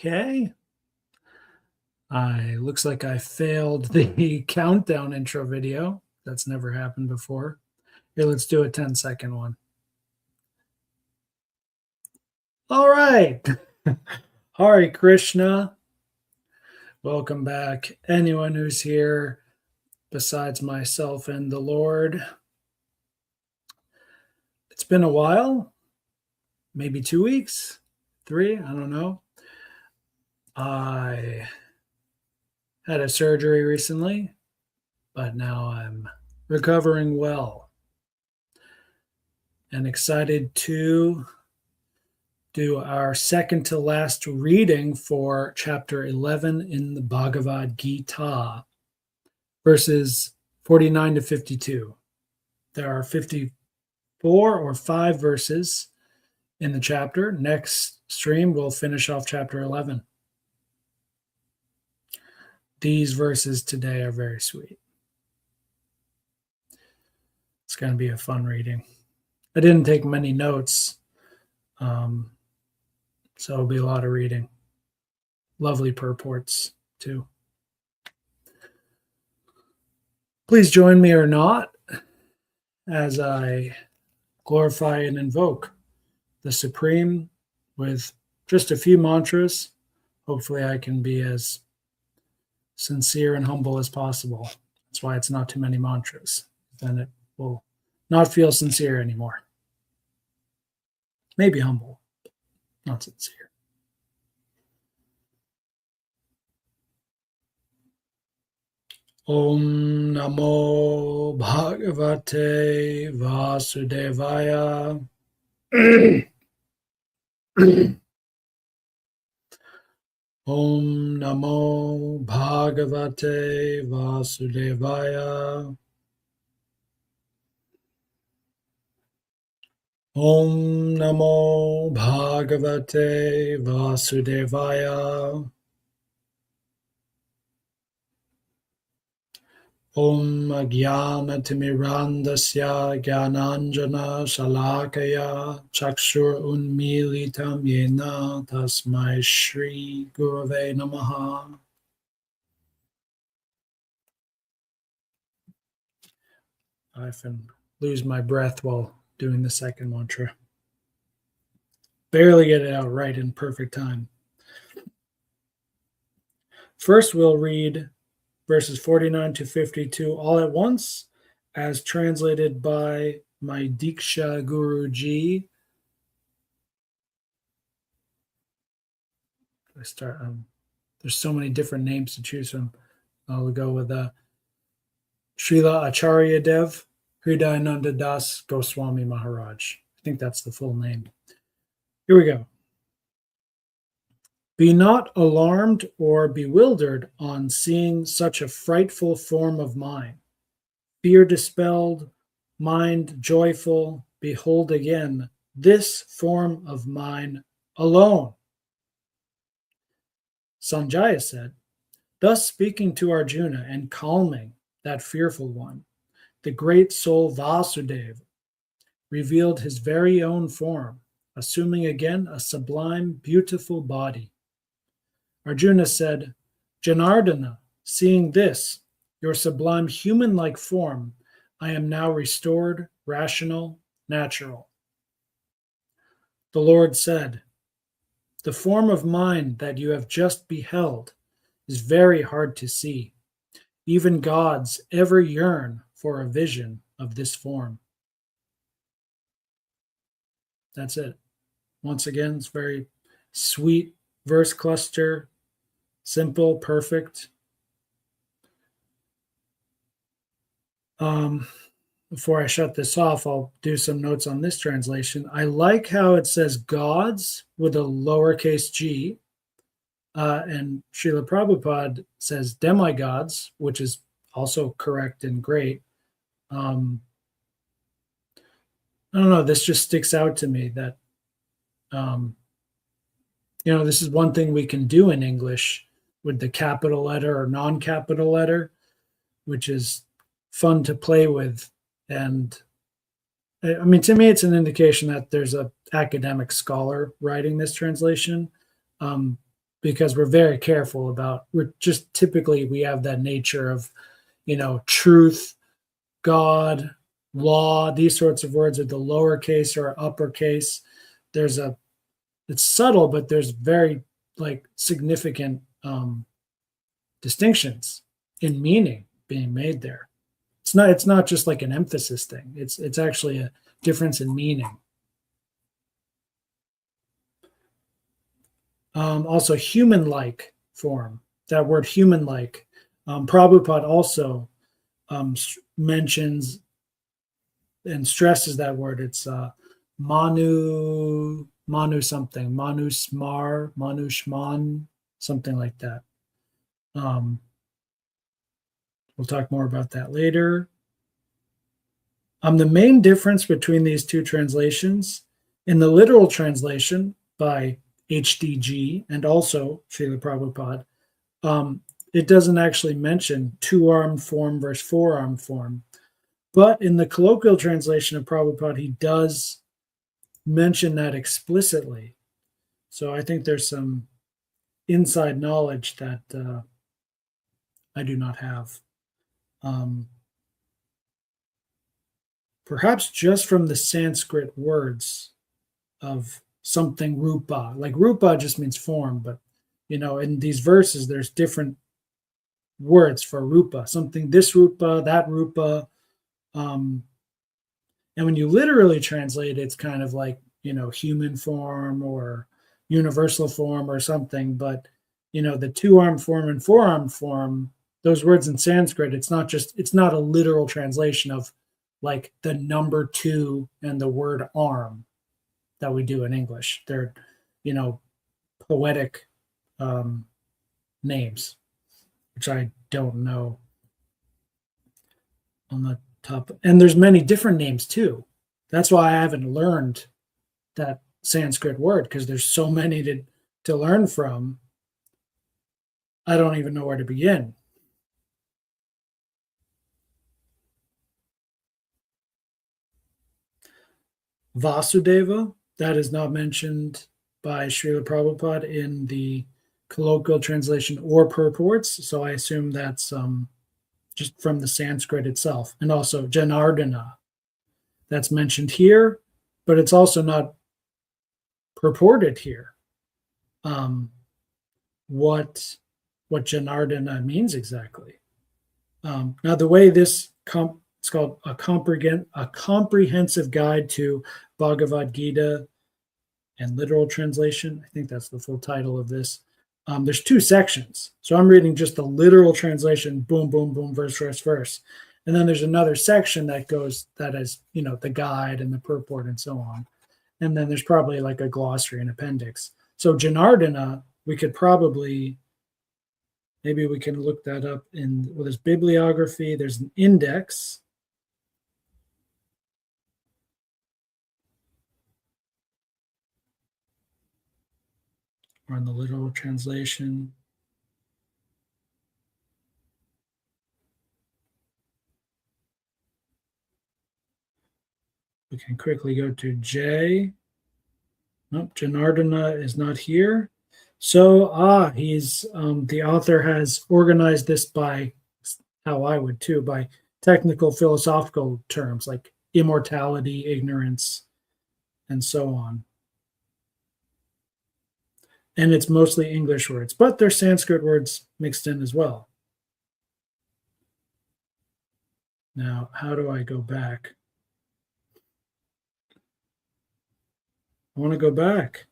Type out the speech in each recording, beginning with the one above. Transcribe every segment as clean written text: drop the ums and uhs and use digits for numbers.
Okay. Looks like I failed the countdown intro video. That's never happened before. Here, let's do a 10-second one. All right. Hare Krishna. Welcome back. Anyone who's here besides myself and the Lord. It's been a while, maybe 2 weeks, 3, I don't know. I had a surgery recently, but now I'm recovering well and excited to do our second to last reading for chapter 11 in the Bhagavad Gita, verses 49 to 52. There are 54 or 5 verses in the chapter. Next stream, we'll finish off chapter 11. These verses today are very sweet. It's going to be a fun reading. I didn't take many notes, so it'll be a lot of reading. Lovely purports, too. Please join me or not as I glorify and invoke the Supreme with just a few mantras. Hopefully I can be as sincere and humble as possible. That's why it's not too many mantras. Then it will not feel sincere anymore. Maybe humble, but not sincere. Om Namo Bhagavate Vasudevaya. Om Namo Bhagavate Vasudevaya. Om Namo Bhagavate Vasudevaya. Om Jnanatimirandasya Jnananjana Shalakaya Chakshur Unmilitam Yena Tasmai Shri Gurave Namaha. I often lose my breath while doing the second mantra. Barely get it out right in perfect time. First, we'll read verses 49 to 52 all at once, as translated by my Diksha Guruji. I start. There's so many different names to choose from. I'll go with Srila Acharya Dev Hridayananda Das Goswami Maharaj. I think that's the full name. Here we go. Be not alarmed or bewildered on seeing such a frightful form of mine. Fear dispelled, mind joyful, behold again this form of mine alone. Sanjaya said, thus speaking to Arjuna and calming that fearful one, the great soul Vasudeva revealed his very own form, assuming again a sublime, beautiful body. Arjuna said, Janardana, seeing this, your sublime human-like form, I am now restored, rational, natural. The Lord said, the form of mine that you have just beheld is very hard to see. Even gods ever yearn for a vision of this form. That's it. Once again, it's very sweet verse cluster. Simple, perfect. Before I shut this off, I'll do some notes on this translation. I like how it says gods with a lowercase g, and Srila Prabhupada says demigods, which is also correct and great. I don't know, this just sticks out to me that, this is one thing we can do in English with the capital letter or non-capital letter, which is fun to play with. And I mean, to me, it's an indication that there's an academic scholar writing this translation. because we're very careful about, we have that nature of, truth, God, law, these sorts of words are the lowercase or uppercase. It's subtle, but there's very significant distinctions in meaning being made there. It's not just like an emphasis thing. It's actually a difference in meaning. Also, human-like form. That word human-like. Prabhupada also mentions and stresses that word. It's manu something, manushman, something like that. We'll talk more about that later. The main difference between these two translations, in the literal translation by HDG and also Srila Prabhupada, it doesn't actually mention two-armed form versus four-armed form. But in the colloquial translation of Prabhupada, he does mention that explicitly. So I think there's some inside knowledge that I do not have. Perhaps just from the Sanskrit words of something rupa. Like rupa just means form, but in these verses, there's different words for rupa. Something this rupa, that rupa. And when you literally translate it, it's kind of like, human form or universal form or something. But, the two-armed form and four-armed form, those words in Sanskrit, it's not a literal translation of like the number 2 and the word arm that we do in English. They're, poetic names, which I don't know on the top. And there's many different names too. That's why I haven't learned that Sanskrit word, because there's so many to learn from. I don't even know where to begin. Vasudeva, that is not mentioned by Srila Prabhupada in the colloquial translation or purports, so I assume that's just from the Sanskrit itself. And also Janardana, that's mentioned here, but it's also not purported here. What Janardana means exactly. Now, the way this it's called a comprehensive guide to Bhagavad Gita and literal translation. I think that's the full title of this. There's 2 sections. So I'm reading just the literal translation, boom, boom, boom, verse, verse, verse. And then there's another section that is, the guide and the purport and so on. And then there's probably like a glossary and appendix. So Janardana, maybe we can look that up there's bibliography, there's an index. Or in the literal translation. We can quickly go to J. Nope, Janardana is not here. So, he's the author has organized this by how I would too, by technical philosophical terms like immortality, ignorance, and so on. And it's mostly English words, but there's Sanskrit words mixed in as well. Now, how do I go back? I want to go back.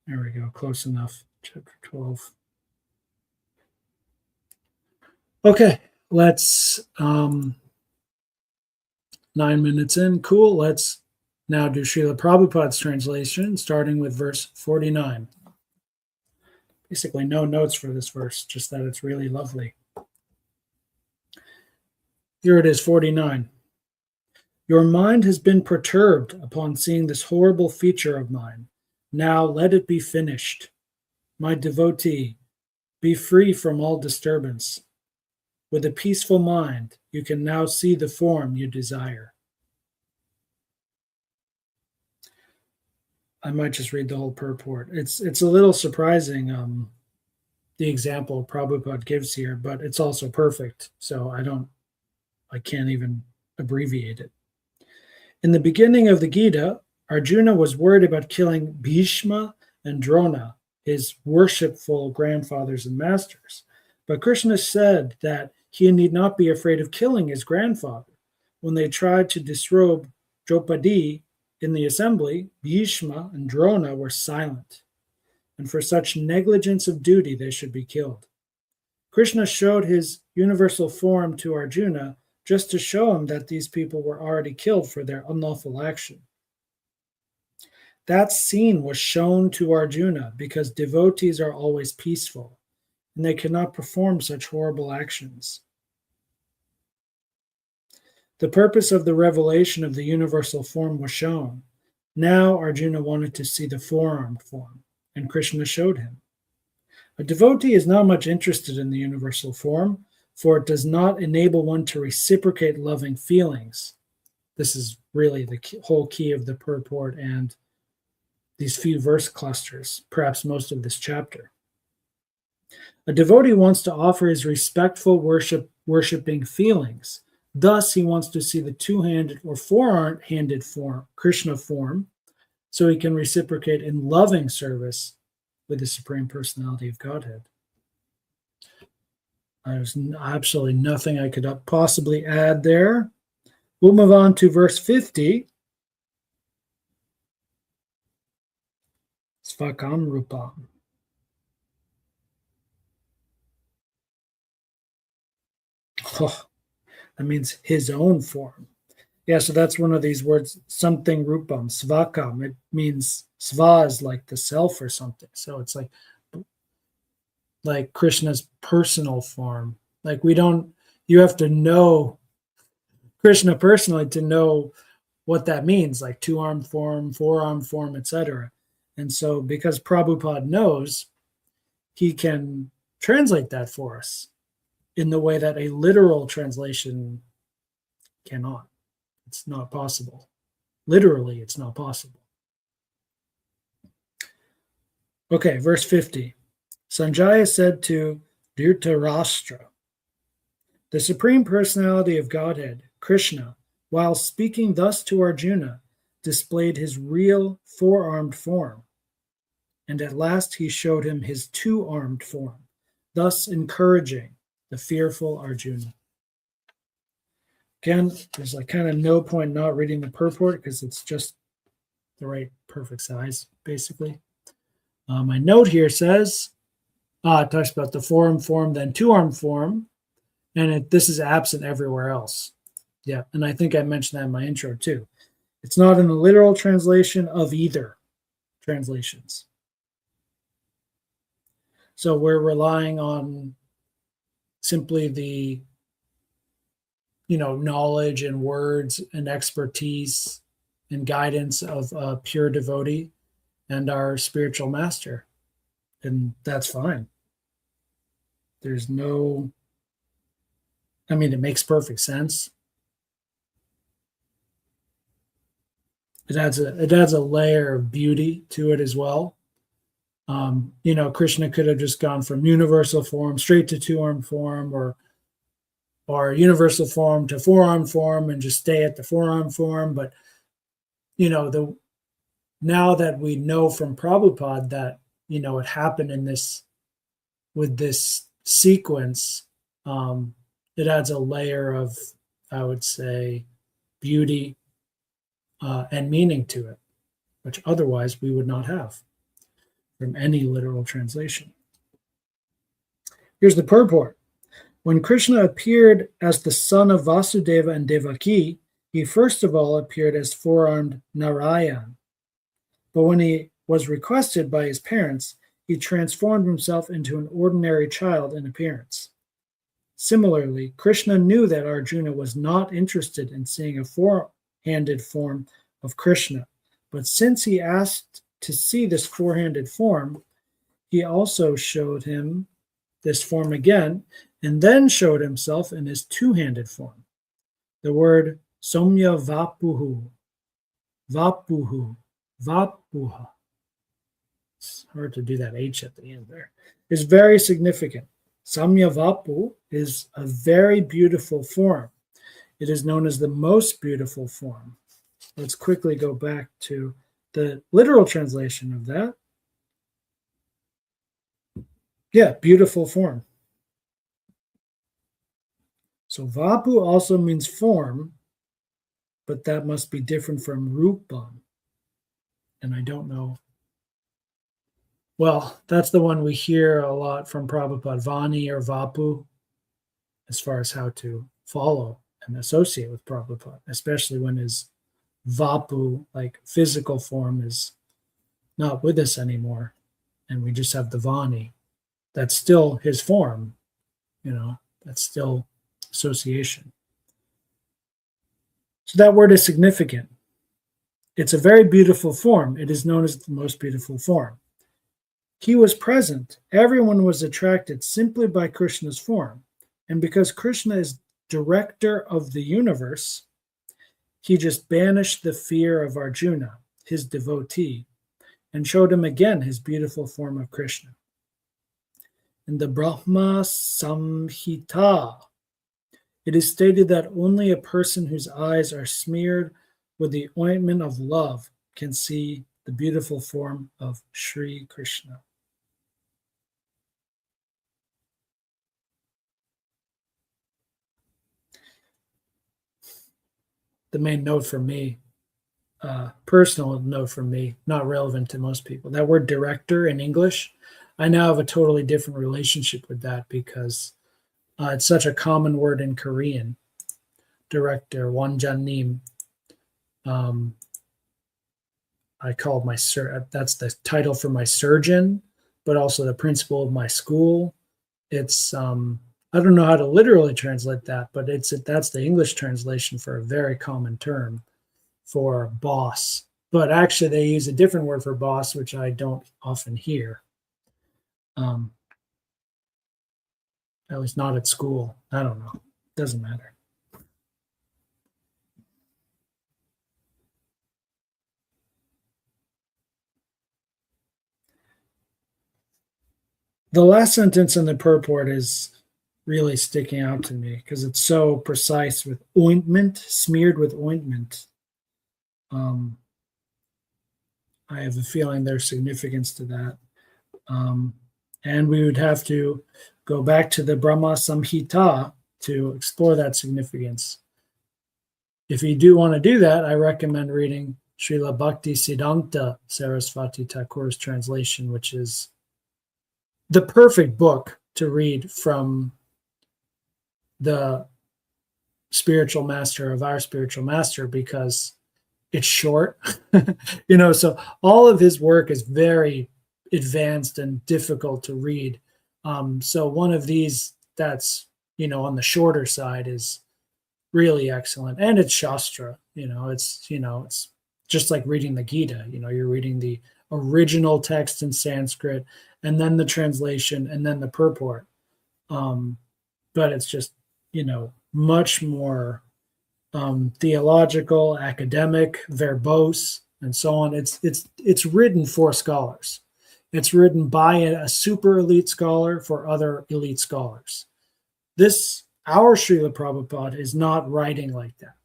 There we go, close enough. Chapter 12. Okay, let's 9 minutes in. Cool. Let's now do Srila Prabhupada's translation, starting with verse 49. Basically, no notes for this verse, just that it's really lovely. Here it is, 49. Your mind has been perturbed upon seeing this horrible feature of mine. Now let it be finished. My devotee, be free from all disturbance. With a peaceful mind, you can now see the form you desire. I might just read the whole purport. It's a little surprising, the example Prabhupada gives here, but it's also perfect. So I can't even abbreviate it. In the beginning of the Gita, Arjuna was worried about killing Bhishma and Drona, his worshipful grandfathers and masters. But Krishna said that he need not be afraid of killing his grandfather. When they tried to disrobe Draupadi in the assembly, Bhishma and Drona were silent, and for such negligence of duty they should be killed. Krishna showed his universal form to Arjuna just to show him that these people were already killed for their unlawful action. That scene was shown to Arjuna because devotees are always peaceful, and they cannot perform such horrible actions. The purpose of the revelation of the universal form was shown. Now Arjuna wanted to see the four-armed form, and Krishna showed him. A devotee is not much interested in the universal form, for it does not enable one to reciprocate loving feelings. This is really the whole key of the purport and these few verse clusters, perhaps most of this chapter. A devotee wants to offer his respectful worshiping feelings. Thus, he wants to see the two-handed or four-handed form, Krishna form, so he can reciprocate in loving service with the Supreme Personality of Godhead. There's absolutely nothing I could possibly add there. We'll move on to verse 50. Svakam Rupam. Oh, that means his own form. Yeah, so that's one of these words, something Rupam, Svakam. It means Sva is like the self or something. So it's like Krishna's personal form. Like you have to know Krishna personally to know what that means, like two-armed form, four-armed form, etc. And so because Prabhupada knows, he can translate that for us in the way that a literal translation cannot. It's not possible. Literally, it's not possible. Okay, verse 50. Sanjaya said to Dhritarashtra, the Supreme Personality of Godhead, Krishna, while speaking thus to Arjuna, displayed his real four-armed form, and at last he showed him his two-armed form, thus encouraging the fearful Arjuna. Again, there's kind of no point not reading the purport because it's just the right perfect size, basically. My note here says, it talks about the four-armed form, then two-armed form, and this is absent everywhere else. Yeah, and I think I mentioned that in my intro too. It's not in the literal translation of either translations. So we're relying on simply the knowledge and words and expertise and guidance of a pure devotee and our spiritual master. And that's fine. There's no, it makes perfect sense. It adds a layer of beauty to it as well. Krishna could have just gone from universal form straight to two-armed form, or universal form to four-armed form and just stay at the four-armed form. But, now that we know from Prabhupada that, it happened with this sequence, it adds a layer of, I would say, beauty and meaning to it, which otherwise we would not have from any literal translation. Here's the purport. When Krishna appeared as the son of Vasudeva and Devaki, he first of all appeared as four-armed Narayan. But when he was requested by his parents, he transformed himself into an ordinary child in appearance. Similarly, Krishna knew that Arjuna was not interested in seeing a four-handed form of Krishna, but since he asked to see this four-handed form, he also showed him this form again, and then showed himself in his two-handed form. The word Somya Vapuha It's hard to do that H at the end there, is very significant. Samyavapu is a very beautiful form. It is known as the most beautiful form. Let's quickly go back to the literal translation of that. Yeah, beautiful form. So Vapu also means form, but that must be different from Rupam. And I don't know. Well, that's the one we hear a lot from Prabhupada, Vani or Vapu, as far as how to follow and associate with Prabhupada, especially when his Vapu, like physical form, is not with us anymore. And we just have the Vani. That's still his form, that's still association. So that word is significant. It's a very beautiful form. It is known as the most beautiful form. He was present. Everyone was attracted simply by Krishna's form. And because Krishna is director of the universe, he just banished the fear of Arjuna, his devotee, and showed him again his beautiful form of Krishna. In the Brahma Samhita, it is stated that only a person whose eyes are smeared with the ointment of love can see the beautiful form of Sri Krishna. The main note for me, personal note for me, not relevant to most people. That word director in English, I now have a totally different relationship with that because it's such a common word in Korean. Director, Wanjanim. I called my that's the title for my surgeon, but also the principal of my school. It's I don't know how to literally translate that, but that's the English translation for a very common term for boss. But actually, they use a different word for boss, which I don't often hear. At least not at school. I don't know. Doesn't matter. The last sentence in the purport is really sticking out to me because it's so precise with ointment, smeared with ointment. I have a feeling there's significance to that. And we would have to go back to the Brahma Samhita to explore that significance. If you do want to do that, I recommend reading Srila Bhakti Siddhanta Saraswati Thakur's translation, which is the perfect book to read from the spiritual master of our spiritual master because it's short. So all of his work is very advanced and difficult to read. So one of these that's, on the shorter side is really excellent. And it's Shastra, it's just like reading the Gita, you're reading the original text in Sanskrit and then the translation and then the purport. But it's just, much more theological, academic, verbose, and so on. It's written for scholars. It's written by a super elite scholar for other elite scholars. Our Srila Prabhupada is not writing like that.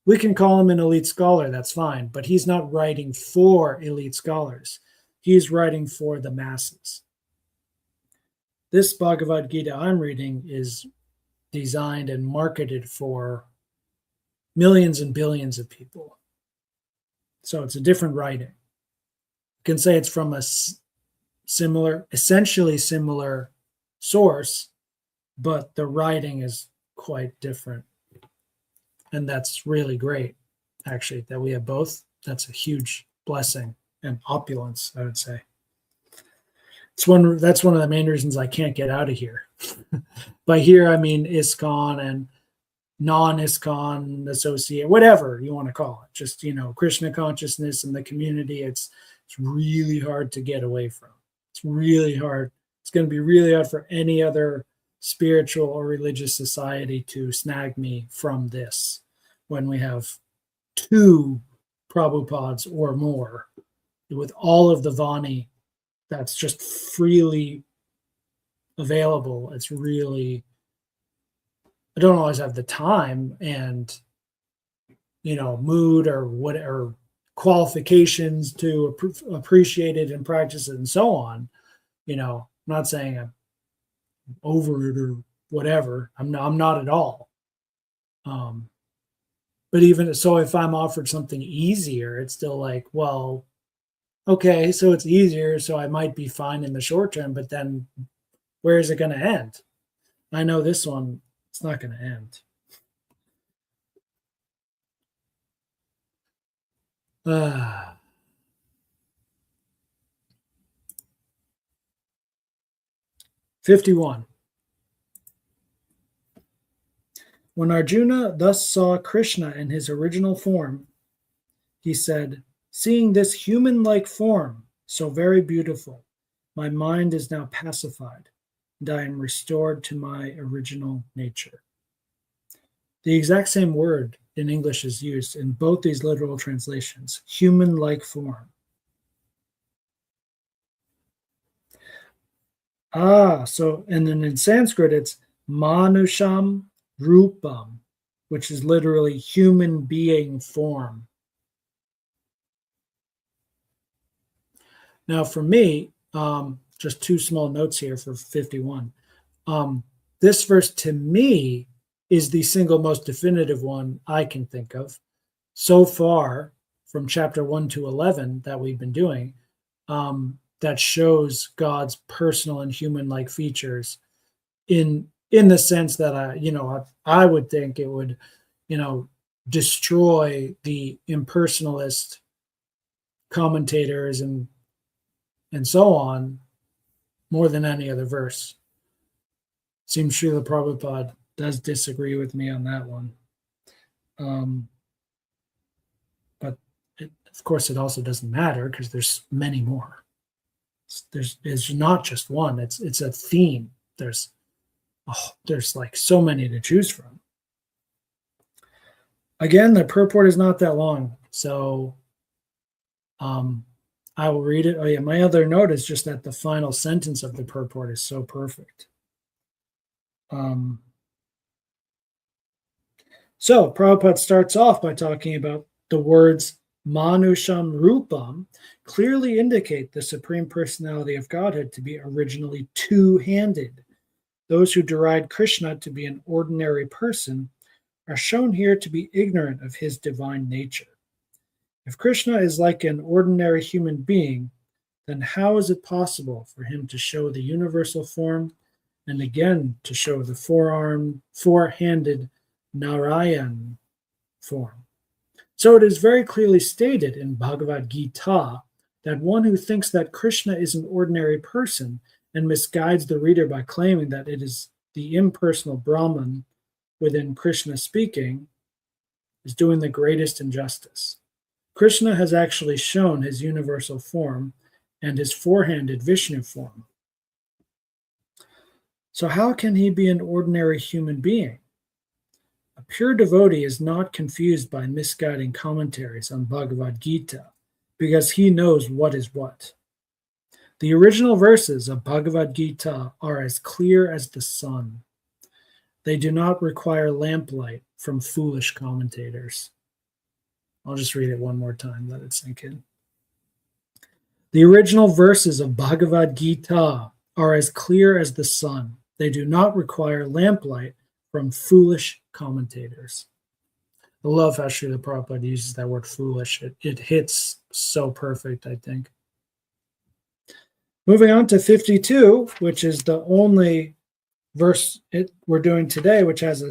We can call him an elite scholar, that's fine, but he's not writing for elite scholars. He's writing for the masses. This Bhagavad Gita I'm reading is designed and marketed for millions and billions of people. So it's a different writing. You can say it's from a essentially similar source, but the writing is quite different. And that's really great, actually, that we have both. That's a huge blessing and opulence, I would say. That's one of the main reasons I can't get out of here. By here, I mean ISKCON and non-ISKCON associate, whatever you want to call it. Just, Krishna consciousness and the community, it's really hard to get away from. It's really hard. It's going to be really hard for any other spiritual or religious society to snag me from this when we have 2 Prabhupads or more with all of the Vani that's just freely available. It's really, I don't always have the time and, mood or what, or qualifications to appreciate it and practice it and so on. I'm not saying I'm over it or whatever. I'm not at all. But even so, if I'm offered something easier, it's still like, well, okay, so it's easier, so I might be fine in the short term, but then where is it going to end? I know this one, it's not going to end. 51. When Arjuna thus saw Krishna in his original form, he said, "Seeing this human-like form, so very beautiful, my mind is now pacified, and I am restored to my original nature." The exact same word in English is used in both these literal translations, human-like form. And then in Sanskrit, it's manusham rupam, which is literally human being form. Now, for me, just two small notes here for 51. This verse, to me, is the single most definitive one I can think of so far from chapter 1 to 11 that we've been doing, that shows God's personal and human-like features in the sense that I would think it would, destroy the impersonalist commentators and so on more than any other verse. Seems Srila Prabhupada does disagree with me on that one. But of course, it also doesn't matter because there's many more. There's not just one. It's a theme. There's like so many to choose from. Again, the purport is not that long, so I will read it. Oh yeah, my other note is just that the final sentence of the purport is so perfect. So Prabhupada starts off by talking about the words Manusham Rupam clearly indicate the Supreme Personality of Godhead to be originally two-handed. Those who deride Krishna to be an ordinary person are shown here to be ignorant of his divine nature. If Krishna is like an ordinary human being, then how is it possible for him to show the universal form and again to show the four-handed Narayan form? So it is very clearly stated in Bhagavad Gita that one who thinks that Krishna is an ordinary person and misguides the reader by claiming that it is the impersonal Brahman within Krishna speaking is doing the greatest injustice. Krishna has actually shown his universal form and his four-handed Vishnu form. So how can he be an ordinary human being? A pure devotee is not confused by misguiding commentaries on Bhagavad Gita because he knows what is what. The original verses of Bhagavad Gita are as clear as the sun. They do not require lamplight from foolish commentators. I'll just read it one more time, let it sink in. The original verses of Bhagavad Gita are as clear as the sun. They do not require lamplight from foolish commentators. I love how Srila Prabhupada uses that word foolish. It hits so perfect, I think. Moving on to 52, which is the only verse we're doing today, which has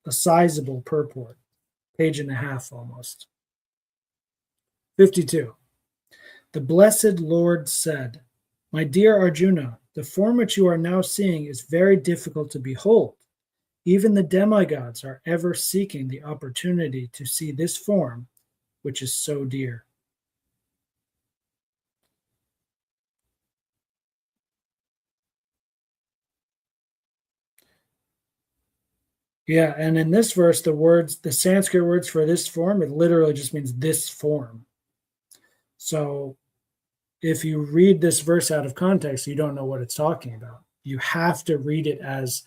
a sizable purport, page and a half almost. 52. The blessed Lord said, "My dear Arjuna, the form which you are now seeing is very difficult to behold. Even the demigods are ever seeking the opportunity to see this form, which is so dear." Yeah, and in this verse, the Sanskrit words for this form, it literally just means this form. So if you read this verse out of context, you don't know what it's talking about. You have to read it as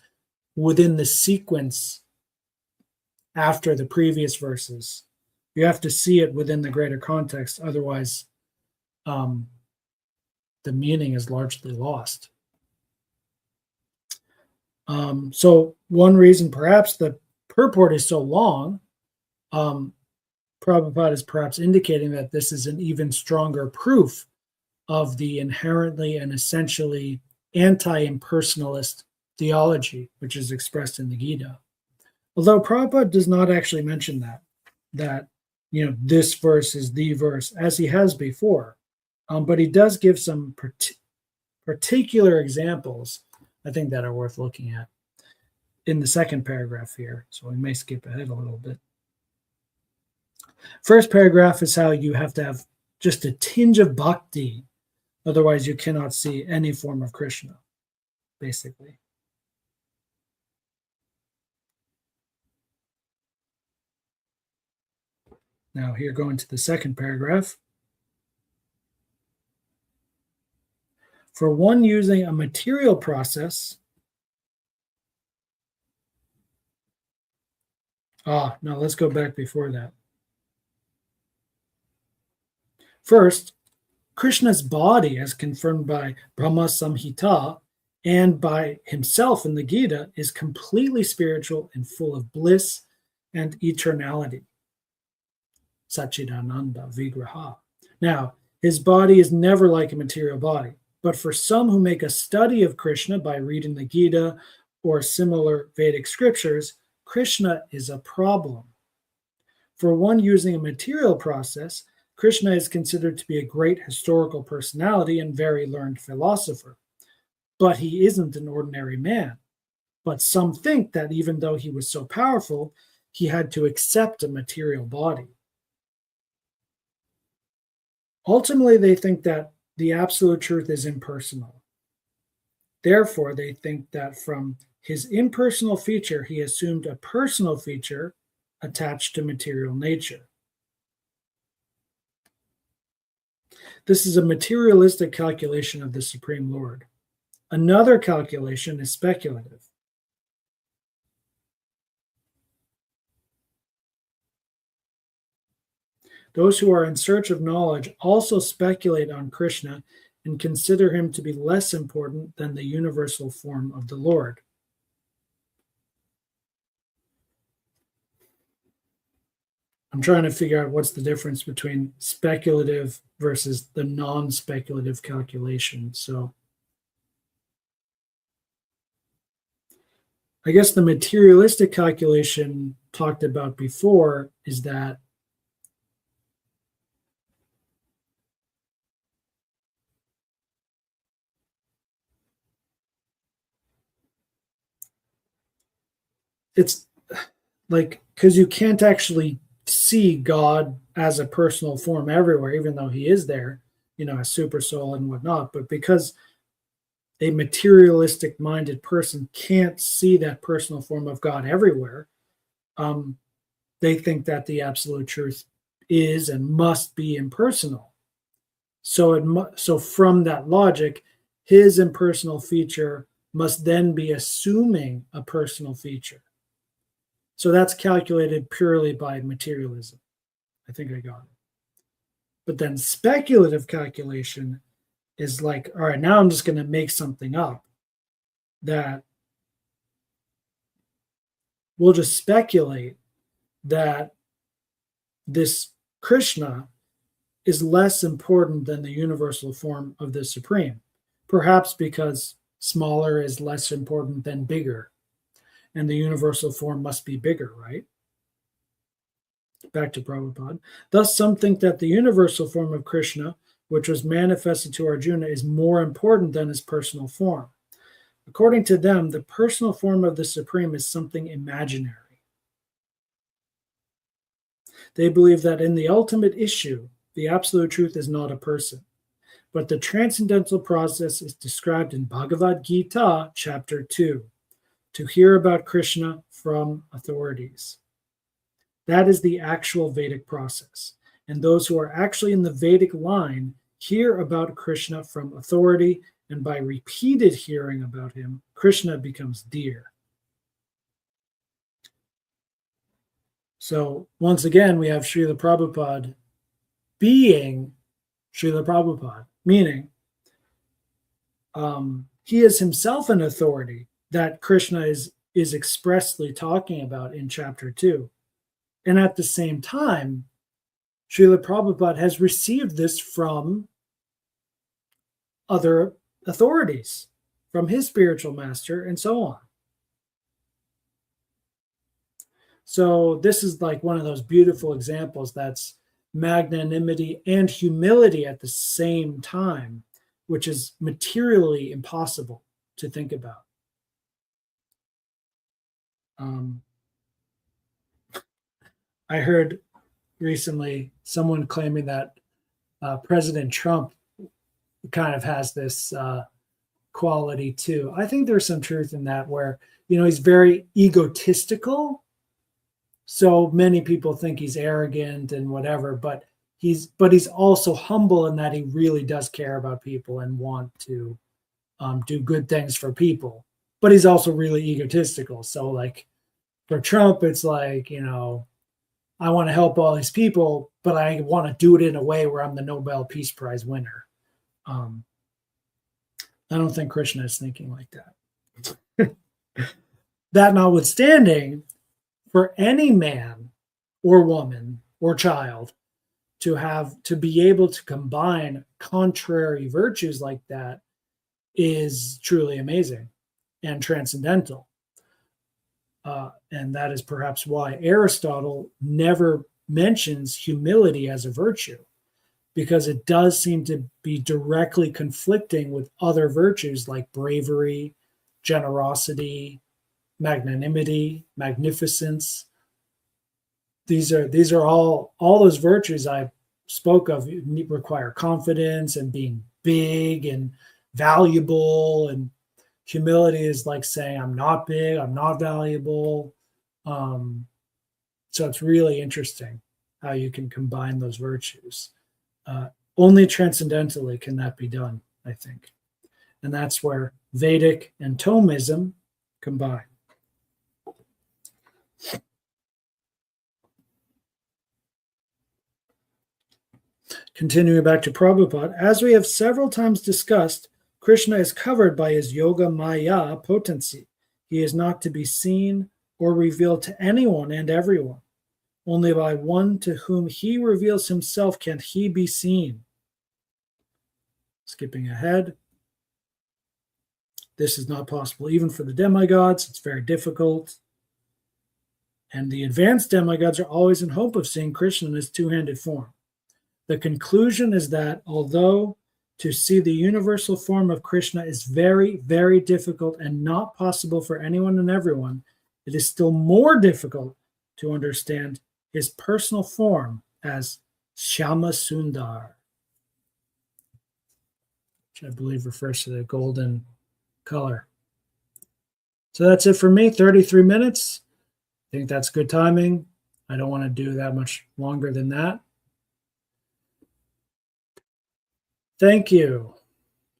within the sequence after the previous verses. You have to see it within the greater context. Otherwise, the meaning is largely lost. So one reason perhaps the purport is so long, Prabhupada is perhaps indicating that this is an even stronger proof of the inherently and essentially anti-impersonalist theology, which is expressed in the Gita. Although Prabhupada does not actually mention that this verse is the verse, as he has before, but he does give some particular examples, I think, that are worth looking at in the second paragraph here. So we may skip ahead a little bit. First paragraph is how you have to have just a tinge of bhakti, otherwise you cannot see any form of Krishna, basically. Now here, going to the second paragraph. For one using a material process, now let's go back before that. First, Krishna's body, as confirmed by Brahma Samhita and by himself in the Gita, is completely spiritual and full of bliss and eternality. Satchidananda Vigraha. Now, his body is never like a material body, but for some who make a study of Krishna by reading the Gita or similar Vedic scriptures, Krishna is a problem. For one using a material process, Krishna is considered to be a great historical personality and very learned philosopher. But he isn't an ordinary man. But some think that even though he was so powerful, he had to accept a material body. Ultimately, they think that the absolute truth is impersonal. Therefore, they think that from his impersonal feature, he assumed a personal feature attached to material nature. This is a materialistic calculation of the Supreme Lord. Another calculation is speculative. Those who are in search of knowledge also speculate on Krishna and consider him to be less important than the universal form of the Lord. I'm trying to figure out what's the difference between speculative versus the non-speculative calculation. So I guess the materialistic calculation talked about before is that it's like, because you can't actually see God as a personal form everywhere, even though he is there, a super soul and whatnot. But because a materialistic minded person can't see that personal form of God everywhere, they think that the absolute truth is and must be impersonal. So from that logic, his impersonal feature must then be assuming a personal feature. So that's calculated purely by materialism. I think I got it. But then speculative calculation is like, all right, now I'm just going to make something up that we'll just speculate that this Krishna is less important than the universal form of the Supreme, perhaps because smaller is less important than bigger, and the universal form must be bigger, right? Back to Prabhupada. Thus, some think that the universal form of Krishna, which was manifested to Arjuna, is more important than his personal form. According to them, the personal form of the Supreme is something imaginary. They believe that in the ultimate issue, the absolute truth is not a person, but the transcendental process is described in Bhagavad Gita, chapter 2, to hear about Krishna from authorities. That is the actual Vedic process, and those who are actually in the Vedic line hear about Krishna from authority, and by repeated hearing about him, Krishna becomes dear. So once again, we have Srila Prabhupada being Srila Prabhupada, meaning he is himself an authority that Krishna is expressly talking about in chapter 2. And at the same time, Srila Prabhupada has received this from other authorities, from his spiritual master, and so on. So this is like one of those beautiful examples that's magnanimity and humility at the same time, which is materially impossible to think about. I heard recently someone claiming that President Trump kind of has this quality too. I think there's some truth in that, where he's very egotistical. So many people think he's arrogant and whatever, but he's also humble in that he really does care about people and want to do good things for people. But he's also really egotistical. So like for Trump, it's like, I want to help all these people, but I want to do it in a way where I'm the Nobel Peace Prize winner. I don't think Krishna is thinking like that. That notwithstanding, for any man or woman or child to be able to combine contrary virtues like that is truly amazing and transcendental. And that is perhaps why Aristotle never mentions humility as a virtue, because it does seem to be directly conflicting with other virtues like bravery, generosity, magnanimity, magnificence. These are all those virtues I spoke of require confidence and being big and valuable, and humility is like saying I'm not big, I'm not valuable. So it's really interesting how you can combine those virtues. Only transcendentally can that be done, I think. And that's where Vedic and Thomism combine. Continuing back to Prabhupada, as we have several times discussed, Krishna is covered by his Yoga Maya potency. He is not to be seen or revealed to anyone and everyone. Only by one to whom he reveals himself can he be seen. Skipping ahead. This is not possible even for the demigods. It's very difficult. And the advanced demigods are always in hope of seeing Krishna in his two-handed form. The conclusion is that although to see the universal form of Krishna is very, very difficult and not possible for anyone and everyone, it is still more difficult to understand his personal form as Shyama Sundar, which I believe refers to the golden color. So that's it for me, 33 minutes. I think that's good timing. I don't want to do that much longer than that. Thank you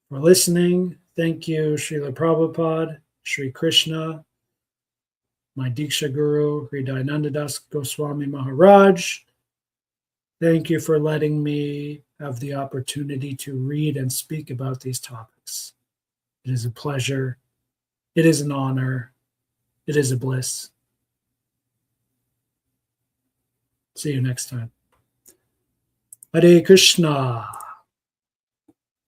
for listening. Thank you, Srila Prabhupada, Sri Krishna, my Diksha Guru, Hridayananda Das Goswami Maharaj. Thank you for letting me have the opportunity to read and speak about these topics. It is a pleasure. It is an honor. It is a bliss. See you next time. Hare Krishna.